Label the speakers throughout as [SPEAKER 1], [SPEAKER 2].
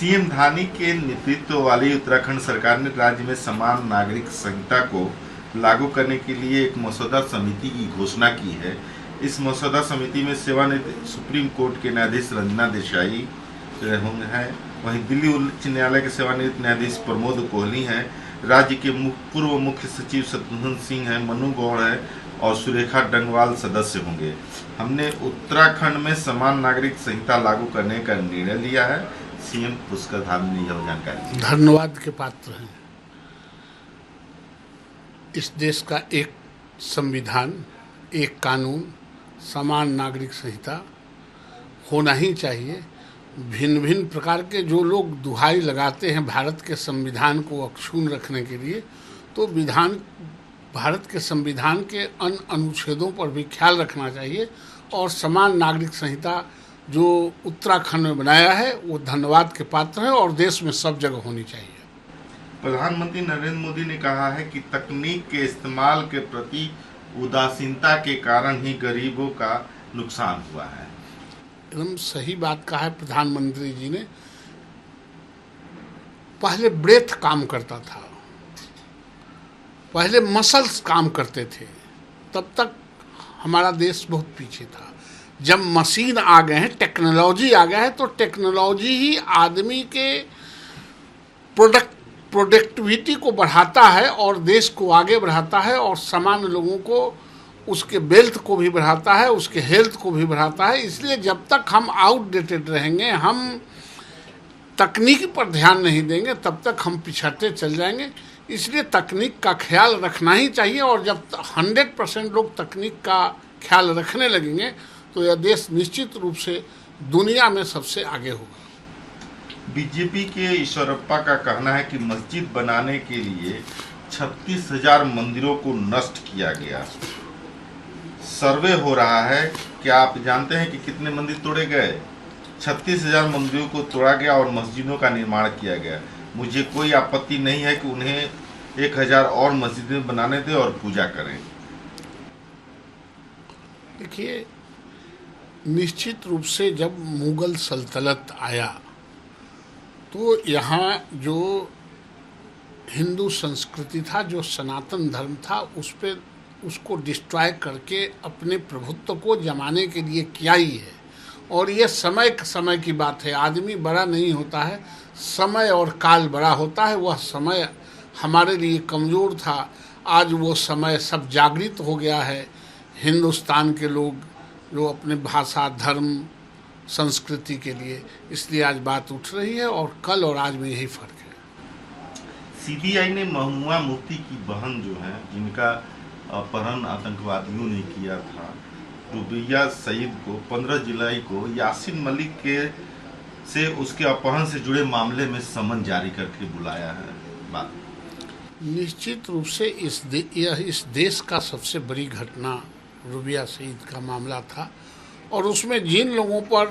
[SPEAKER 1] CM धानी के नेतृत्व वाली उत्तराखंड सरकार ने राज्य में समान नागरिक संहिता को लागू करने के लिए एक मसौदा समिति की घोषणा की है। इस मसौदा समिति में सेवानिवृत्त सुप्रीम कोर्ट के न्यायाधीश रंजना देसाई हैं, वहीं दिल्ली उच्च न्यायालय के सेवानिवृत्त न्यायाधीश प्रमोद कोहली हैं, राज्य के पूर्व मुख्य सचिव शत्रुघ्न सिंह हैं, मनु गौड़ है और सुरेखा डंगवाल सदस्य होंगे। हमने उत्तराखंड में समान नागरिक संहिता लागू करने का निर्णय लिया है। सीएम पुष्कर धामी ने यह जानकारी दी।
[SPEAKER 2] धन्यवाद के पात्र हैं। इस देश का एक संविधान, एक कानून, समान नागरिक संहिता होना ही चाहिए। भिन्न भिन्न प्रकार के जो लोग दुहाई लगाते हैं भारत के संविधान को अक्षुण्ण रखने के लिए, तो भारत के संविधान के अन्य अनुच्छेदों पर भी ख्याल रखना चाहिए और समान नागरिक संहिता जो उत्तराखंड में बनाया है वो धन्यवाद के पात्र है और देश में सब जगह होनी चाहिए।
[SPEAKER 1] प्रधानमंत्री नरेंद्र मोदी ने कहा है कि तकनीक के इस्तेमाल के प्रति उदासीनता के कारण ही गरीबों का नुकसान हुआ है।
[SPEAKER 2] एकदम सही बात कहा है प्रधानमंत्री जी ने। पहले ब्रेथ काम करता था, पहले मसल्स काम करते थे, तब तक हमारा देश बहुत पीछे था। जब मशीन आ गए हैं, टेक्नोलॉजी आ गया है, तो टेक्नोलॉजी ही आदमी के प्रोडक्टिविटी को बढ़ाता है और देश को आगे बढ़ाता है और सामान्य लोगों को उसके वेल्थ को भी बढ़ाता है, उसके हेल्थ को भी बढ़ाता है। इसलिए जब तक हम आउटडेटेड रहेंगे, हम तकनीक पर ध्यान नहीं देंगे, तब तक हम पिछड़ते चल जाएंगे। इसलिए तकनीक का ख्याल रखना ही चाहिए और जब 100% लोग तकनीक का ख्याल रखने लगेंगे तो यह देश निश्चित रूप से दुनिया में सबसे आगे होगा।
[SPEAKER 1] बीजेपी के ईश्वरप्पा का कहना है कि मस्जिद बनाने के लिए 36,000 मंदिरों को नष्ट किया गया। सर्वे हो रहा है, क्या आप जानते हैं कि कितने मंदिर तोड़े गए? 36,000 मंदिरों को तोड़ा गया और मस्जिदों का निर्माण किया गया। मुझे कोई आपत्ति नहीं है कि उन्हें 1,000 और मस्जिदें बनाने दें और पूजा करें।
[SPEAKER 2] देखिए, निश्चित रूप से जब मुगल सल्तनत आया तो यहाँ जो हिंदू संस्कृति था, जो सनातन धर्म था, उसको डिस्ट्रॉय करके अपने प्रभुत्व को जमाने के लिए किया ही है। और ये समय की बात है। आदमी बड़ा नहीं होता है, समय और काल बड़ा होता है। वह समय हमारे लिए कमज़ोर था, आज वो समय सब जागृत हो गया है। हिंदुस्तान के लोग जो अपने भाषा, धर्म, संस्कृति के लिए, इसलिए आज बात उठ रही है और कल और आज में यही फर्क है।
[SPEAKER 1] सीबीआई ने महुआ मुफ्ती की बहन जो है, जिनका अपहरण आतंकवादियों ने किया था, रुबिया सईद को 15 जुलाई को यासीन मलिक से उसके अपहरण से जुड़े मामले में समन जारी करके बुलाया है। बात
[SPEAKER 2] निश्चित रूप से इस देश का सबसे बड़ी घटना रुबिया सईद का मामला था और उसमें जिन लोगों पर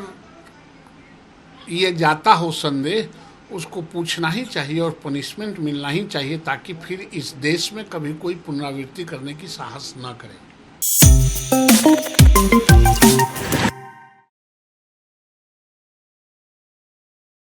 [SPEAKER 2] ये जाता हो संदेह, उसको पूछना ही चाहिए और पनिशमेंट मिलना ही चाहिए, ताकि फिर इस देश में कभी कोई पुनरावृत्ति करने की साहस न करे।